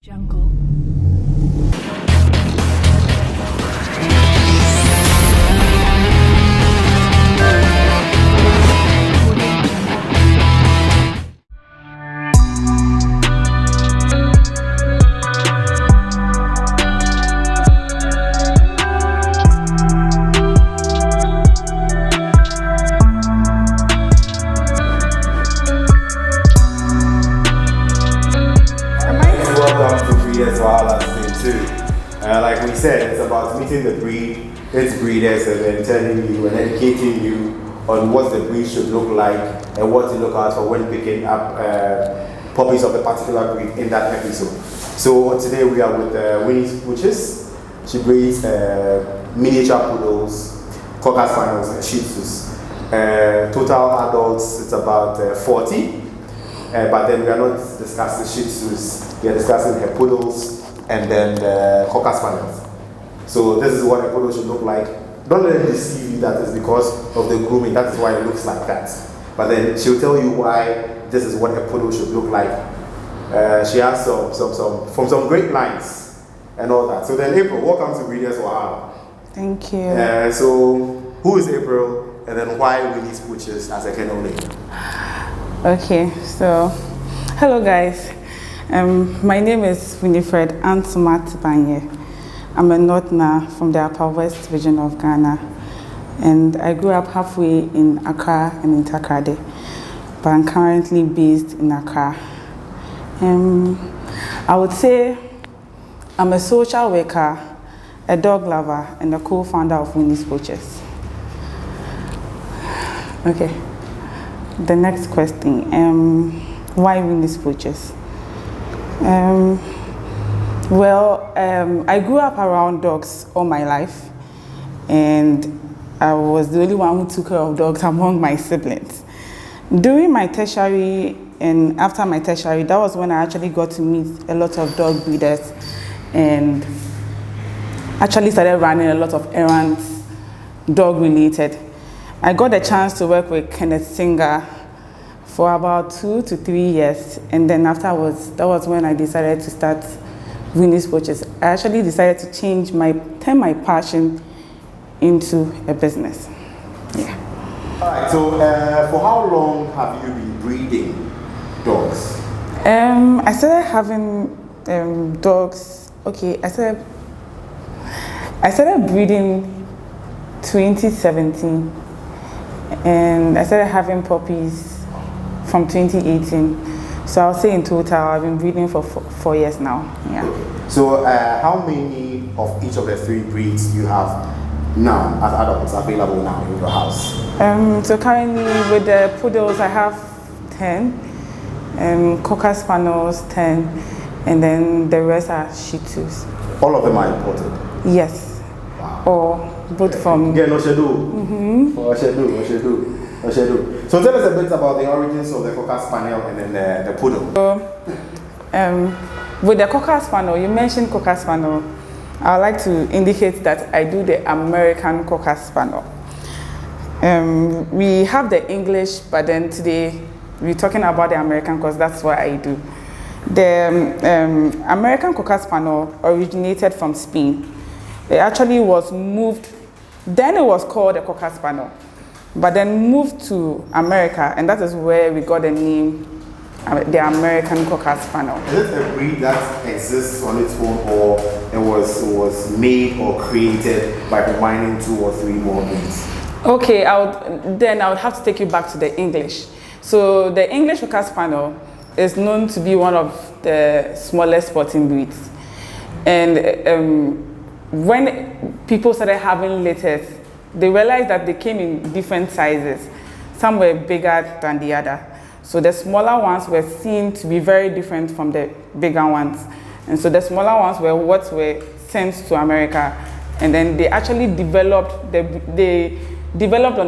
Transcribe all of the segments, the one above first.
Jungle. Wahala thing too. Like we said, it's about meeting the breed, its breeders, and then telling you and educating you on what the breed should look like and what to look out for when picking up puppies of a particular breed in that episode. So today we are with Winnies Pooches. She breeds miniature poodles, cocker spaniels, and shihtzus. Total adults, it's about 40. But then we are not discussing shihtzus. We are discussing her poodles and then the cocker spaniels. So this is what a poodle should look like. Don't let it deceive you that it's because of the grooming. That is why it looks like that. But then she'll tell you why this is what a poodle should look like. She has some great lines and all that. So then April, welcome to Breeders Wahala. Thank you. So who is April and then why Winnies Pooches as a kennel name? Okay, so hello guys. My name is Winifred Ansumat Banye. I'm a Northerner from the Upper West region of Ghana, and I grew up halfway in Accra and in Takrade, but I'm currently based in Accra. I would say I'm a social worker, a dog lover, and a co-founder of Winnies Pooches. Okay, the next question, why Winnies Pooches? I grew up around dogs all my life, and I was the only one who took care of dogs among my siblings. During my tertiary and after my tertiary, that was when I actually got to meet a lot of dog breeders and actually started running a lot of errands, dog related. I got the chance to work with Kenneth Singer for about 2 to 3 years, and then afterwards, that was when I decided to start Winnies Pooches. I actually decided to turn my passion into a business. Yeah. All right. So, for how long have you been breeding dogs? I started having dogs. Okay, I started breeding 2017, and I started having puppies from 2018. So I'll say in total, I've been breeding for 4 years now. Yeah. So how many of each of the 3 breeds you have now as adults available now in your house? So currently with the poodles, I have 10, cocker spaniels 10, and then the rest are shih-tzus. All of them are imported? Yes. Wow. Or both from... Yeah, no schedule. No schedule. So tell us a bit about the origins of the cocker spaniel and then the poodle. So, with the cocker spaniel, you mentioned cocker spaniel. I would like to indicate that I do the American cocker spaniel. We have the English, but then today we're talking about the American because that's what I do. The American cocker spaniel originated from Spain. It actually was moved, then it was called the cocker spaniel, but then moved to America, and that is where we got the name, the American cocker spaniel. Is it a breed that exists on its own, or it was made or created by combining 2 or 3 more breeds? Okay, I would have to take you back to the English. So the English cocker spaniel is known to be one of the smallest sporting breeds, and when people started having litters, they realized that they came in different sizes. Some were bigger than the other. So the smaller ones were seen to be very different from the bigger ones. And so the smaller ones were what were sent to America. And then they actually developed on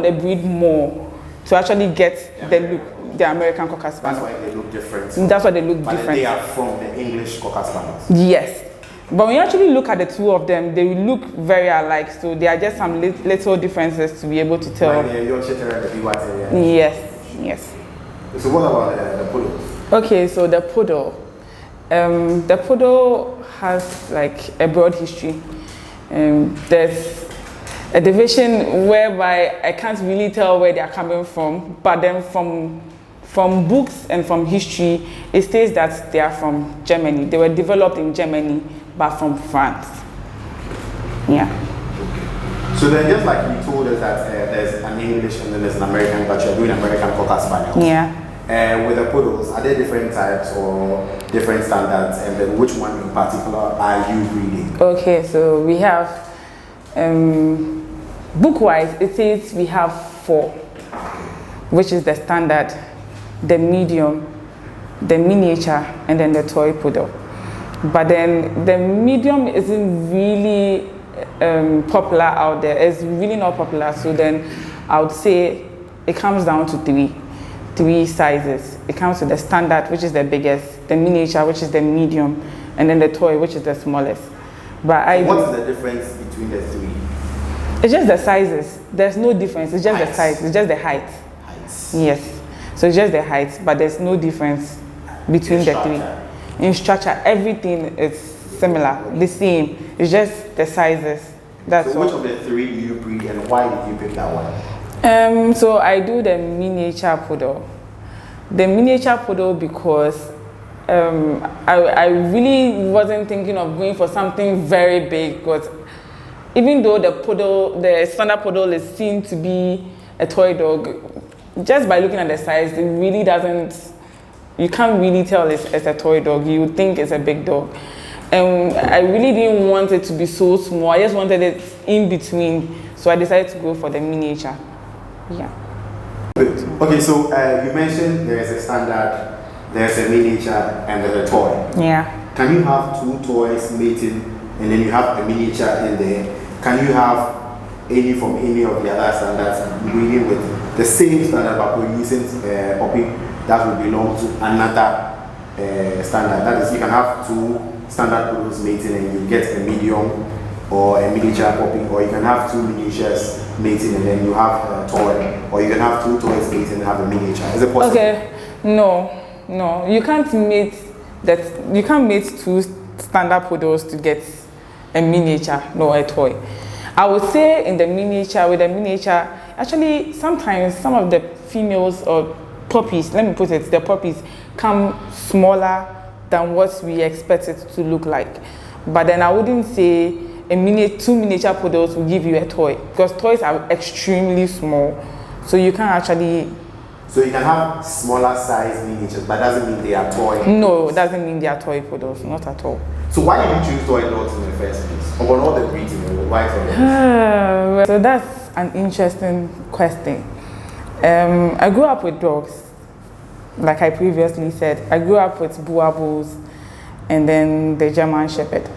the breed more to actually get the look, the American cocker spaniel. That's why they look different. That's why they look different. They are from the English cocker spaniels. Yes. But when you actually look at the 2 of them, they will look very alike. So there are just some little differences to be able to tell. Like the Yorkshire Terrier and the White Terrier. Yes, yes. So what about the poodle? Okay, so the poodle. The poodle has like a broad history. There's a division whereby I can't really tell where they are coming from, but then from books and from history, it states that they are from Germany. They were developed in Germany, but from France. Yeah. So then, just like you told us that there's an English and then there's an American, but you're doing American Cocker Spaniels. Yeah. With the poodles, are there different types or different standards, and then which one in particular are you breeding? Okay, so we have, book-wise, it says we have 4, which is the standard, the medium, the miniature, and then the toy poodle. But then the medium isn't really popular out there. It's really not popular, so then I would say it comes down to 3 sizes. It comes to the standard, which is the biggest, the miniature, which is the medium, and then the toy, which is the smallest. But what is the difference between the 3? It's just the sizes. There's no difference. It's just the size. It's just the height. Yes. So it's just the height, but there's no difference between the 3. In structure, everything is similar, the same. It's just the sizes. That's so which of the 3 do you breed, and why did you pick that one? So I do the miniature poodle. The miniature poodle because I really wasn't thinking of going for something very big, because even though the standard poodle is seen to be a toy dog, just by looking at the size, it really doesn't, you can't really tell it's a toy dog. You would think it's a big dog. And I really didn't want it to be so small. I just wanted it in between. So I decided to go for the miniature. Yeah. Okay, so you mentioned there's a standard, there's a miniature, and there's a toy. Yeah. Can you have 2 toys mating, and then you have a miniature in there? Can you have any from any of the other standards breeding with the same standard but producing a puppy that will belong to another standard? That is, you can have 2 standard poodles mating and you get a medium or a miniature puppy, or you can have 2 miniatures mating and then you have a toy, or you can have 2 toys mating and have a miniature. Is it possible? Okay, no, you can't mate that. You can't mate 2 standard poodles to get a miniature, nor a toy. I would say with the miniature, actually sometimes some of the females or puppies, let me put it, the puppies come smaller than what we expect it to look like. But then I wouldn't say 2 miniature poodles will give you a toy, because toys are extremely small. So you can actually... So you can have smaller size miniatures, but doesn't mean they are toy? No, it doesn't mean they are toy poodles, not at all. So why did you choose toy dogs in the first place? Or all the breeding, why toy dogs? So that's an interesting question. I grew up with dogs. Like I previously said, I grew up with Poodles and then the German Shepherd.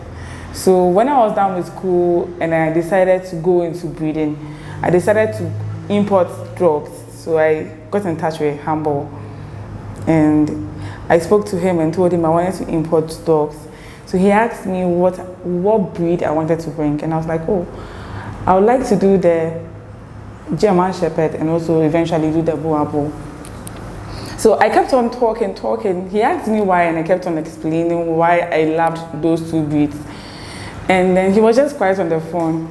So when I was done with school and I decided to go into breeding, I decided to import dogs. So I got in touch with Humble and I spoke to him and told him I wanted to import dogs. So he asked me what breed I wanted to bring, and I was like, oh, I would like to do the German Shepherd and also eventually do the Poodle. So I kept on talking. He asked me why, and I kept on explaining why I loved those 2 breeds. And then he was just quiet on the phone.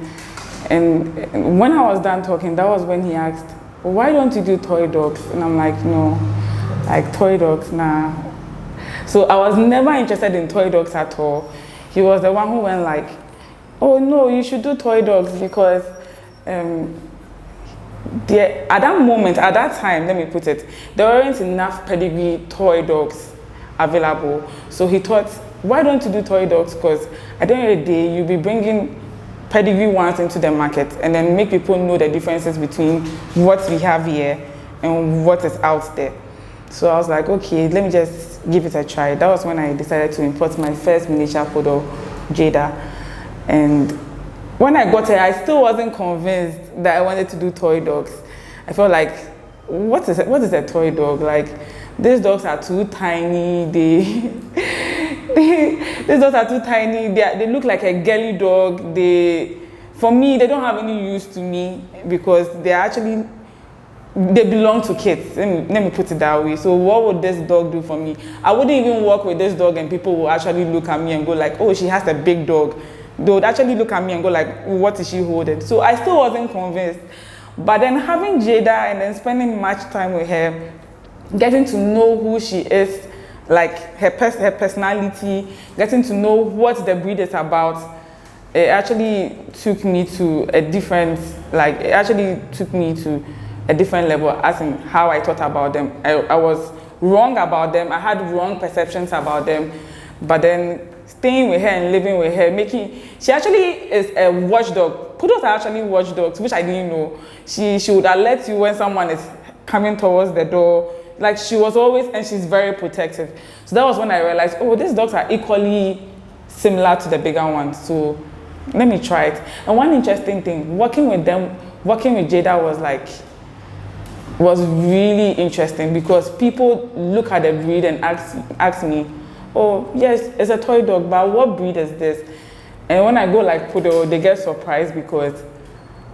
And when I was done talking, that was when he asked, well, why don't you do toy dogs? And I'm like, no, like toy dogs, nah. So I was never interested in toy dogs at all. He was the one who went like, oh no, you should do toy dogs, because at that moment, at that time, let me put it, there weren't enough pedigree toy dogs available. So he thought, why don't you do toy dogs? Because at the end of the day, you'll be bringing pedigree ones into the market and then make people know the differences between what we have here and what is out there. So I was like, okay, let me just give it a try. That was when I decided to import my first miniature poodle, Jada. And when I got her, I still wasn't convinced that I wanted to do toy dogs. I felt like, what is a toy dog? Like, these dogs are too tiny. These dogs are too tiny. They look like a girly dog. For me, they don't have any use to me, because they're actually they belong to kids. Let me put it that way. So what would this dog do for me? I wouldn't even walk with this dog and people will actually look at me and go like, oh, she has a big dog. They would actually look at me and go like, what is she holding? So I still wasn't convinced. But then having Jada and then spending much time with her, getting to know who she is, like her personality, getting to know what the breed is about, it actually took me to a different, level as in how I thought about them. I was wrong about them. I had wrong perceptions about them. But then staying with her and living with her, she actually is a watchdog. Poodles are actually watchdogs, which I didn't know. She would alert you when someone is coming towards the door. Like she was always, and she's very protective. So that was when I realized, oh, these dogs are equally similar to the bigger ones. So let me try it. And one interesting thing, working with Jada was really interesting because people look at the breed and ask me, oh, yes, it's a toy dog, but what breed is this? And when I go like Poodle, they get surprised because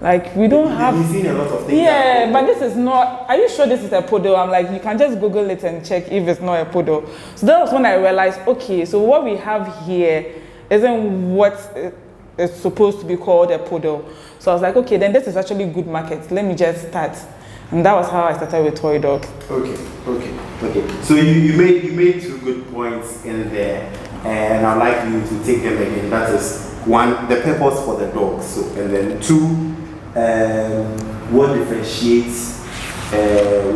like we don't have... You've seen a lot of things. Yeah, but this is not... Are you sure this is a Poodle? I'm like, you can just Google it and check if it's not a Poodle. So that was when I realized, okay, so what we have here isn't what is supposed to be called a Poodle. So I was like, okay, then this is actually good market. Let me just start. And that was how I started with toy dogs. Okay. So you made two good points in there, and I'd like you to take them again. That is one, the purpose for the dog. So, and then two, what differentiates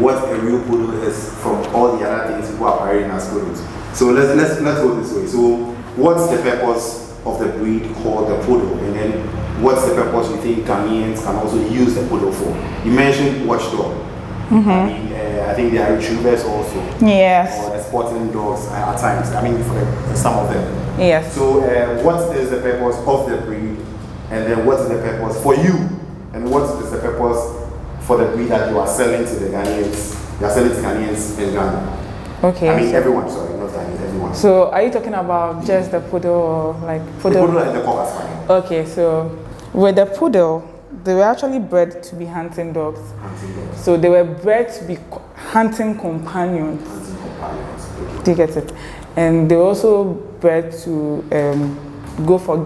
what a real poodle is from all the other things people are parading as poodles. So let's go this way. So what's the purpose of the breed called the poodle, and then what's the purpose you think Ghanaians can also use the poodle for? You mentioned watchdog. I think they are retrievers also. Yes. Or sporting dogs at times. I mean, for some of them. Yes. So what is the purpose of the breed, and then what is the purpose for you, and what is the purpose for the breed that you are selling to the Ghanaians? You are selling to Ghanaians in Ghana. Okay. I mean, everyone. Sorry, not Ghanaians. Everyone. So are you talking about just the poodle or like poodle? The poodle and the cocker spaniel. Okay, so with the poodle, they were actually bred to be hunting dogs. So they were bred to be hunting companions. Okay. Do you get it? And they were also bred to go for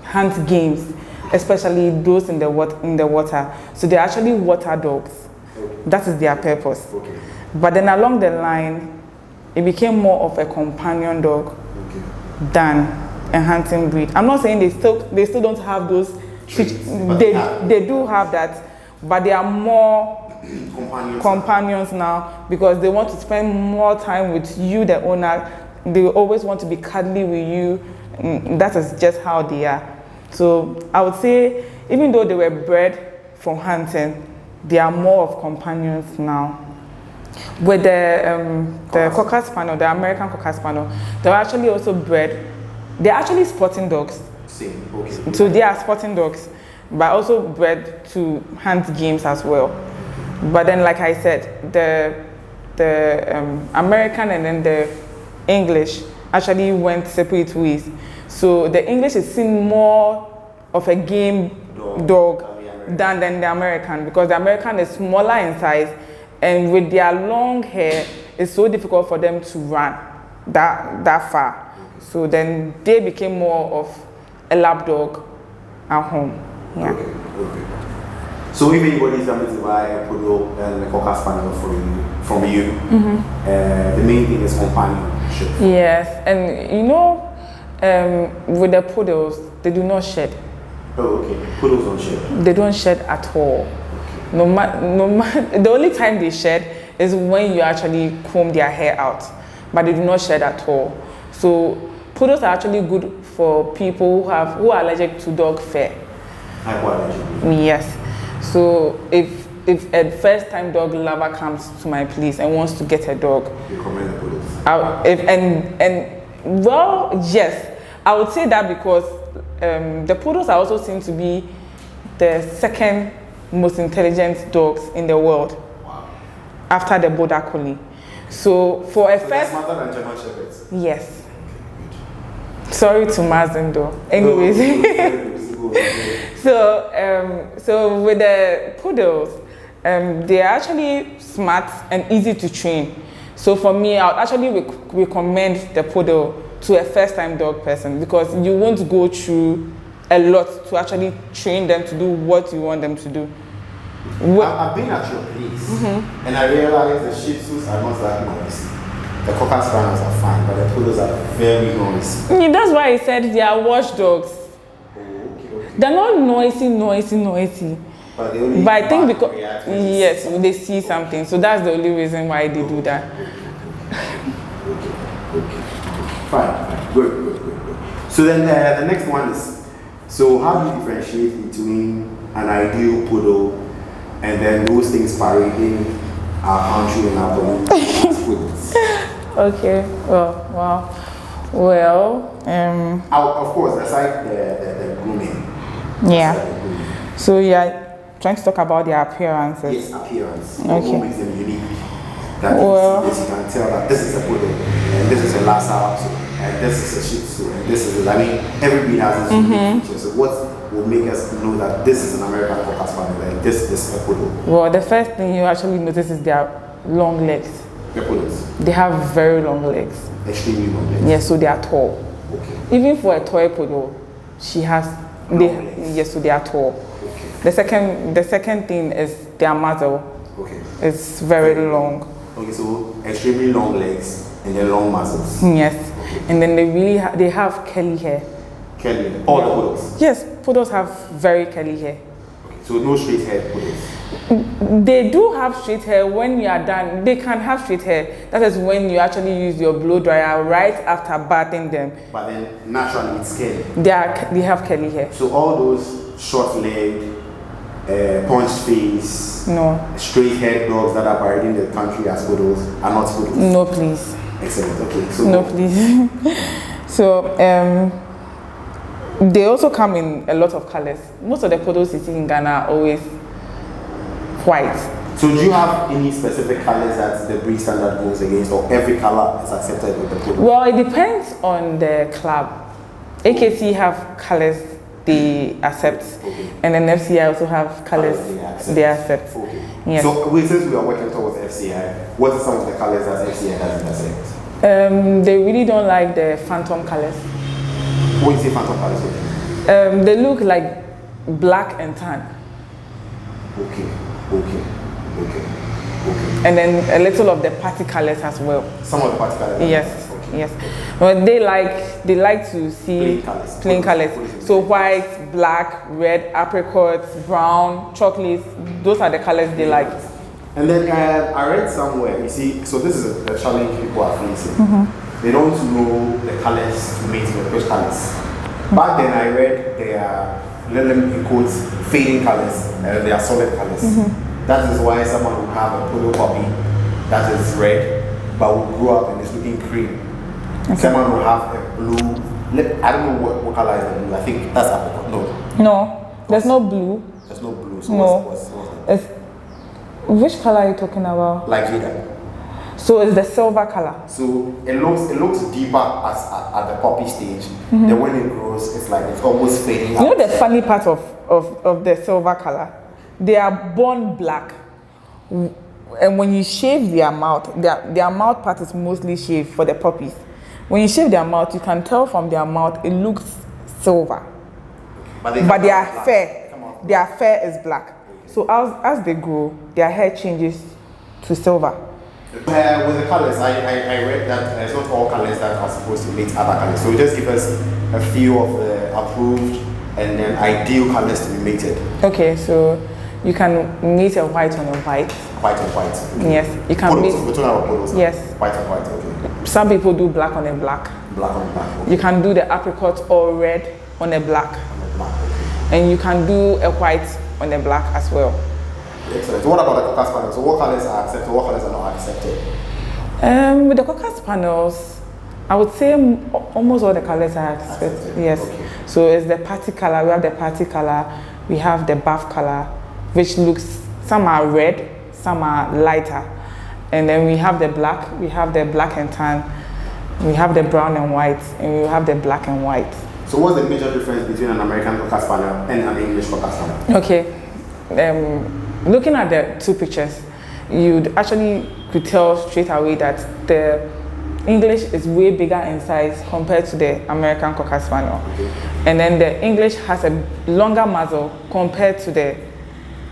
hunt games, especially those in the water. So they're actually water dogs. Okay. That is their purpose. Okay. But then along the line, it became more of a companion dog than a hunting breed. I'm not saying they still don't have those. They do have that, but they are more companions now because they want to spend more time with you, the owner. They always want to be cuddly with you. That is just how they are. So I would say, even though they were bred for hunting, they are more of companions now. With the cocker spaniel, the American cocker spaniel, they were actually also bred. They're actually sporting dogs. Same. Okay. So they are sporting dogs, but also bred to hunt games as well. But then, like I said, the American and then the English actually went separate ways. So the English is seen more of a game dog than the American, because the American is smaller in size, and with their long hair, it's so difficult for them to run that far. So then they became more of a lap dog at home. Yeah. Okay. So if anybody is coming to buy a poodle and a cocker spaniel from you, the main thing is companionship. Yes, and you know, with the poodles, they do not shed. Oh, okay. Poodles don't shed. They don't shed at all. No matter. The only time they shed is when you actually comb their hair out, but they do not shed at all. So poodles are actually good for people who are allergic to dog fur. Hypoallergic. Yes. So if a first-time dog lover comes to my place and wants to get a dog, you recommend the poodles. Well, yes, I would say that because the poodles are also seen to be the second most intelligent dogs in the world. Wow. After the border collie. So for a first, smarter than German shepherds. yes. Sorry to Mazen though. Anyways. So with the poodles, they are actually smart and easy to train. So for me, I would actually recommend the Poodle to a first-time dog person because you won't go through a lot to actually train them to do what you want them to do. I've been at your place and I realized the Shih Tzus are not that noisy. The Cocker Spaniels are fine, but the Poodles are very noisy. Yeah, that's why I said they are watchdogs. Oh, okay. They're not noisy. But, they only I think because yes, they see something, so that's the only reason why they do that. Okay. Fine. Good. So then the next one is, so how do you differentiate between an ideal Poodle and then those things parading our country and our community as Poodles? Okay. Well. Of course, aside the grooming. Yeah. So yeah. Trying to talk about their appearances. Yes, appearance. Okay. What makes them unique? That you can tell that this is a Poodle, and this is a Lhasa, and this is a Shih Tzu, and this is every breed has its unique features. So what will make us know that this is an American Cocker Spaniel, and this is a Poodle? Well, the first thing you actually notice is their long legs. The Poodles? They have very long legs. Extremely long legs? Yes, so they are tall. Okay. Even for a toy Poodle, so they are tall. The second thing is their muzzle. Okay. It's very long. Okay, so extremely long legs and then long muzzles. Yes. Okay. And then they have curly hair. Curly hair? All the Poodles? Yes, Poodles have very curly hair. Okay, so no straight hair Poodles? They do have straight hair. When you are done, they can have straight hair. That is when you actually use your blow dryer right after bathing them. But then naturally it's curly? They have curly hair. So all those short legged, punched face, straight haired dogs that are parading the country as Poodles are not Poodles? No, please. Excellent. Okay. So no, please. So they also come in a lot of colors. Most of the Poodles you see in Ghana are always white. So do you have any specific colors that the breed standard goes against, or every color is accepted with the Poodle? Well, it depends on the club. AKC have colors they accept, and then FCI also have colors they accept. Okay. Yes. So since we are working towards FCI, what are some of the colors that FCI doesn't accept? They really don't like the phantom colors. What is the phantom colors? They look like black and tan. Okay. And then a little of the party colors as well. Some of the party colors? Yes. Yes, but they like to see plain colors. So white, black, red, apricots, brown, chocolates. Those are the colors they like. And then I read somewhere. You see, so this is a challenge people are facing. They don't know the colors to mate with which colors. Back then I read they are, let them in quotes, fading colors, and they are solid colors. That is why someone will have a Poodle puppy that is red, but will grow up and is looking cream. Okay. Someone will have a blue, I don't know what color is the blue. I think that's apricot. No, there's no blue. There's no blue. So no. What's which color are you talking about? Like that. So it's the silver color. So it looks deeper at the puppy stage. Then when it grows, it's like it's almost fading out. You know the funny part of the silver color? They are born black. And when you shave their mouth, their mouth part is mostly shaved for the puppies. When you shave their mouth, you can tell from their mouth it looks silver. But they are fair. Their fur is black. So as they grow, their hair changes to silver. With the colors, I read that it's not all colors that are supposed to mate other colors. So just give us a few of the approved and then ideal colors to be mated. Okay, so you can mate a white on a white. White on white. Okay. Yes, you can Poodles, we're talking about Poodles. Yes. White on white. Okay. Some people do black on a black. Black on black. Okay. You can do the apricot or red on a black. And you can do a white on a black as well. Excellent. So what about the Cocker Spaniels? So what colors are accepted, what colors are not accepted? With the Cocker Spaniels, I would say almost all the colors are accepted. Yes. Okay. So it's the party color. We have the party color. We have the buff color, which looks, some are red, some are lighter. And then we have the black. We have the black and tan. We have the brown and white, and we have the black and white. So what's the major difference between an American Cocker Spaniel and an English Cocker Spaniel? Okay. Looking at the two pictures, you actually could tell straight away that the English is way bigger in size compared to the American Cocker Spaniel. And then the English has a longer muzzle compared to the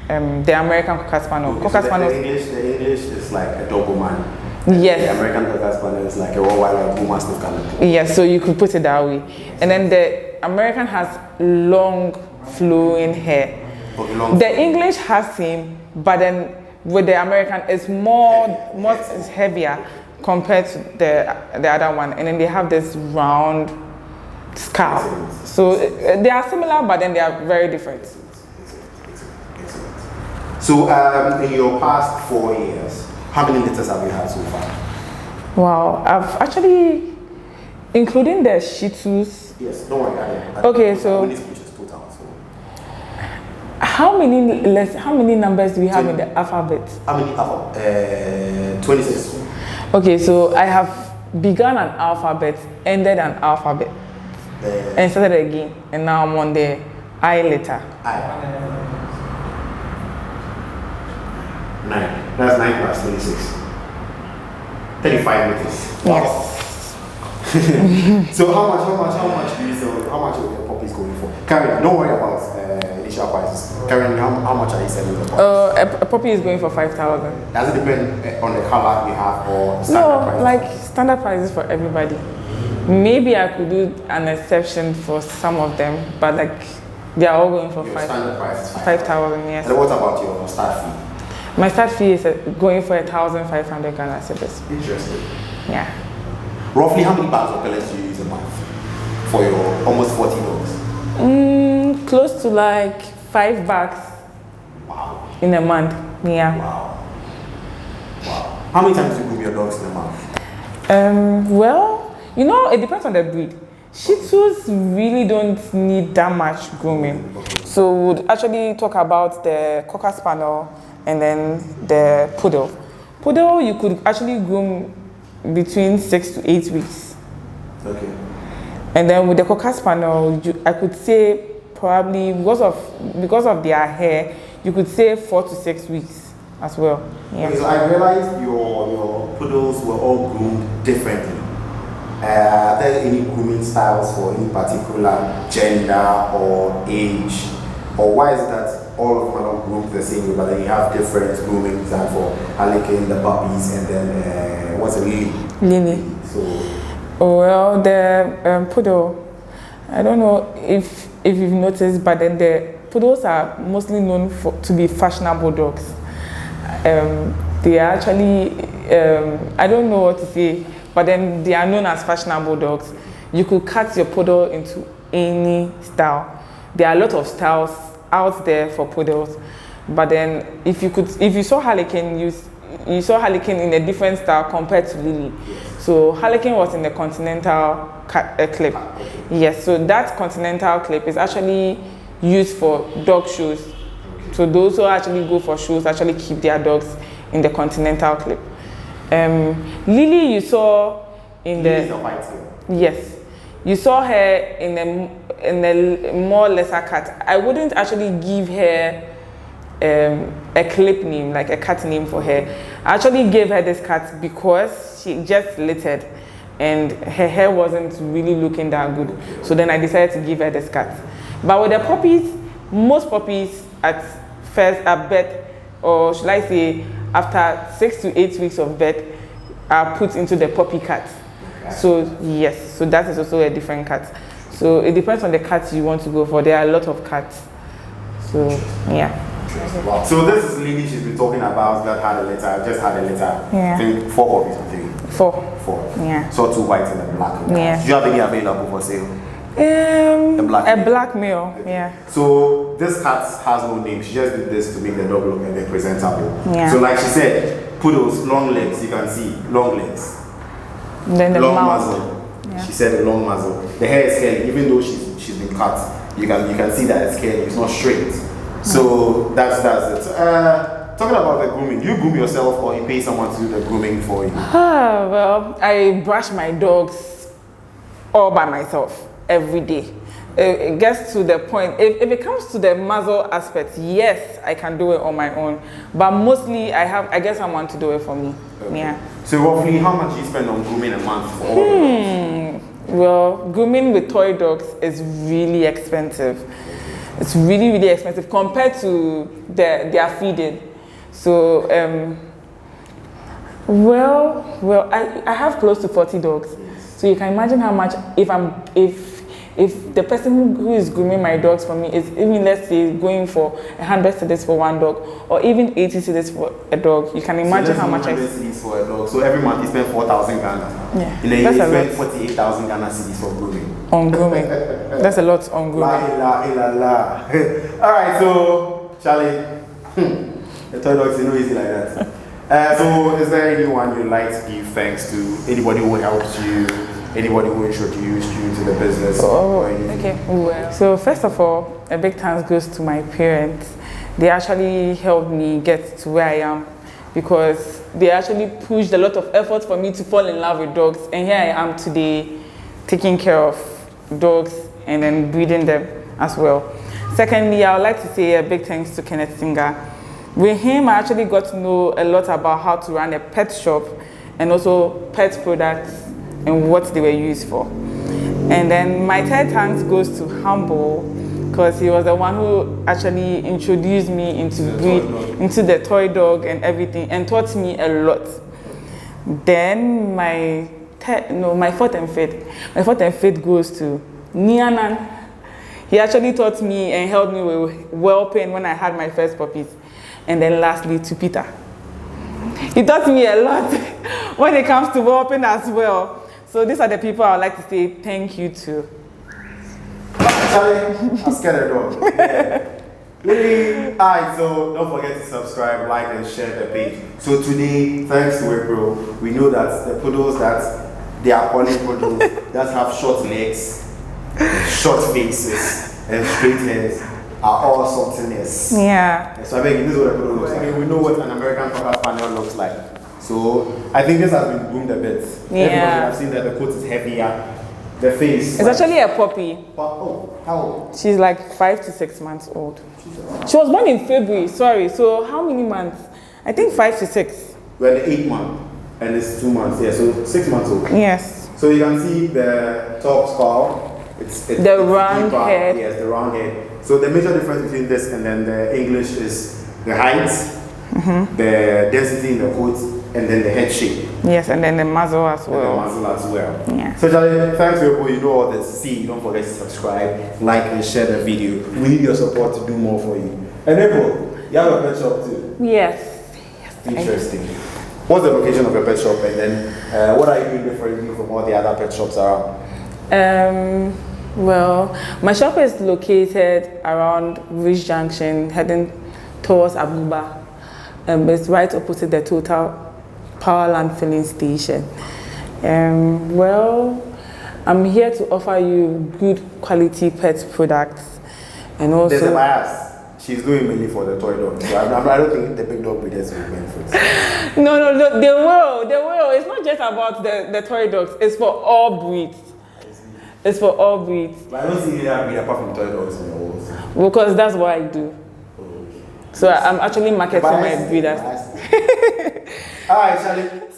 American Cocker Spaniel. Cocker Spaniel. The English is like a Doberman. Yes. The American Cocker Spaniel is like a Rottweiler, Bull Mastiff kind of thing. Yes, so you could put it that way. And then the American has long flowing hair. Okay, long. The English has same, but then with the American it's more it's heavier compared to the other one. And then they have this round scalp. So they are similar, but then they are very different. So in your past 4 years, how many litters have you had so far? Wow, I've actually, including the shihtzus. Yes, don't worry. Okay, so Winnies Pooches total. So. How many numbers do we have in the alphabet? How many alphabet? 26. Okay, so I have begun an alphabet, ended an alphabet, and started again, and now I'm on the I letter. I. 9. That's 9 plus 26. 35 meters. Yes. So how much do you sell? How much are your puppies going for? Karen, don't worry about initial prices. Karen, how much are you selling the puppies? A puppy is going for 5,000. Does it depend on the color you have or standard prices? No, like standard prices for everybody. Maybe I could do an exception for some of them, but like they are all going for your standard price is 5,000. Yes. And what about your start fee? My start fee is going for 1,500 Ghana cedis. Interesting. Yeah. Roughly how many bags of pellets do you use a month for your almost 40 dogs? Close to like 5 bags. Wow. In a month. Yeah. Wow. How many times do you groom your dogs in a month? Well, you know, it depends on the breed. Shih-Tzus really don't need that much grooming. Okay. So we'd actually talk about the Cocker Spaniel and then the Poodle. Poodle, you could actually groom between 6 to 8 weeks. Okay. And then with the Cocker Spaniel, I could say probably because of their hair, you could say 4 to 6 weeks as well. Yeah. Okay, so I realized your Poodles were all groomed differently. Are there any grooming styles for any particular gender or age? Or why is it that all of them are not groomed the same way, but then you have different grooming styles for Harlequin, the puppies, and then what's a Lily? Lily. So, well, the Poodle, I don't know if you've noticed, but then the Poodles are mostly known to be fashionable dogs. They are actually, I don't know what to say, but then they are known as fashionable dogs. You could cut your Poodle into any style. There are a lot of styles out there for Poodles, but then if you saw Harlequin, you saw Harlequin in a different style compared to Lily. So Harlequin was in the continental clip. Yes, so that continental clip is actually used for dog shows. So those who actually go for shows actually keep their dogs in the continental clip. Lily, you saw in the white tail. Yes, you saw her in a more lesser cut. I wouldn't actually give her a clip name, like a cat name for her. I actually gave her this cat because she just littered and her hair wasn't really looking that good. So then I decided to give her this cat. But with the puppies, most puppies at first are birth, or should I say after 6 to 8 weeks of birth, are put into the puppy cat. So yes, so that is also a different cat. So it depends on the cat you want to go for. There are a lot of cats. So yeah. Wow. So this is Lily she's been talking about that had a litter, just had a litter. Yeah. I think 4 puppies, I think. 4. Yeah. So 2 white and a black. Yeah. Do you have any available for sale? A black black male. Yeah. So this cat has no name. She just did this to make the dog look a bit presentable. Yeah. So like she said, Poodles, long legs, you can see, long legs. Then the long mouth. muzzle. Yeah. She said a long muzzle. The hair is curly, even though she's been cut. You can see that it's curly. It's not straight. So that's it. Talking about the grooming, do you groom yourself or you pay someone to do the grooming for you? Well, I brush my dogs all by myself. every day. It gets to the point, if it comes to the muzzle aspect, yes, I can do it on my own. But mostly, I guess someone to do it for me. Okay. Yeah. So roughly, how much do you spend on grooming a month for all the dogs? Well, grooming with toy dogs is really expensive. It's really, really expensive compared to their feeding. So, I have close to 40 dogs. So you can imagine how much if the person who is grooming my dogs for me is even, let's say, going for 100 cedis for one dog, or even 80 cedis for a dog, you can imagine how much 100 cedis for a dog. So every month you spend 4,000 Ghana. Yeah, and then you spend 48,000 Ghana cedis for grooming. On grooming. That's a lot on grooming. La. All right, so Charlie, the toy dogs is no easy like that. So is there anyone you'd like to give thanks to? Anybody who helped you? Anybody who introduced you to the business? Oh, okay. Well, so first of all, a big thanks goes to my parents. They actually helped me get to where I am because they actually pushed a lot of effort for me to fall in love with dogs. And here I am today, taking care of dogs and then breeding them as well. Secondly, I would like to say a big thanks to Kenneth Singer. With him, I actually got to know a lot about how to run a pet shop and also pet products and what they were used for. And then my third thanks goes to Humble because he was the one who actually introduced me into the toy dog and everything and taught me a lot. Then my fourth and fifth goes to Nianan. He actually taught me and helped me with whelping when I had my first puppies. And then lastly to Peter. He taught me a lot when it comes to whelping as well. So these are the people I would like to say thank you to. Charlie, I'm scared of dog. Yeah. Really? Alright, so don't forget to subscribe, like, and share the page. So today, thanks to April, we know that the poodles that they are calling poodles that have short legs, short faces, and straight hairs are all saltiness. Yeah. So I think this is what a poodle looks like. We know what an American Cocker Spaniel looks like. So I think this has been groomed a bit. Yeah. I've seen that the coat is heavier. The face. It's actually a puppy. Oh, how old? She's like 5 to 6 months old. She was born in February, sorry. So how many months? I think 5 to 6. We're in the 8th month. And it's 2 months, yeah, so 6 months old. Yes. So you can see the top skull. It's the round deeper. head. Yes, the round head. So the major difference between this and then the English is the height, the density in the coat, and then the head shape. Yes, and then the muzzle as well. And the muzzle as well. Yeah. So Charlie, thanks for you know all this. See, don't forget to subscribe, like, and share the video. We need your support to do more for you. And April, you have a pet shop too. Yes. Interesting. What's the location of your pet shop, and then what are you doing differently from all the other pet shops around? Well, my shop is located around Ridge Junction, heading towards Abuba. It's right opposite the Total Powerland filling station. Well, I'm here to offer you good quality pet products, and also there's a bias. She's doing mainly for the toy dog. So I don't think the big dog breeders will benefit. No, they will. It's not just about the toy dogs. It's for all breeds. It's for all breeds. But I don't see any other breed apart from toy dogs in the walls. Because that's what I do. So I'm actually marketing my breeders. All right, Charlie.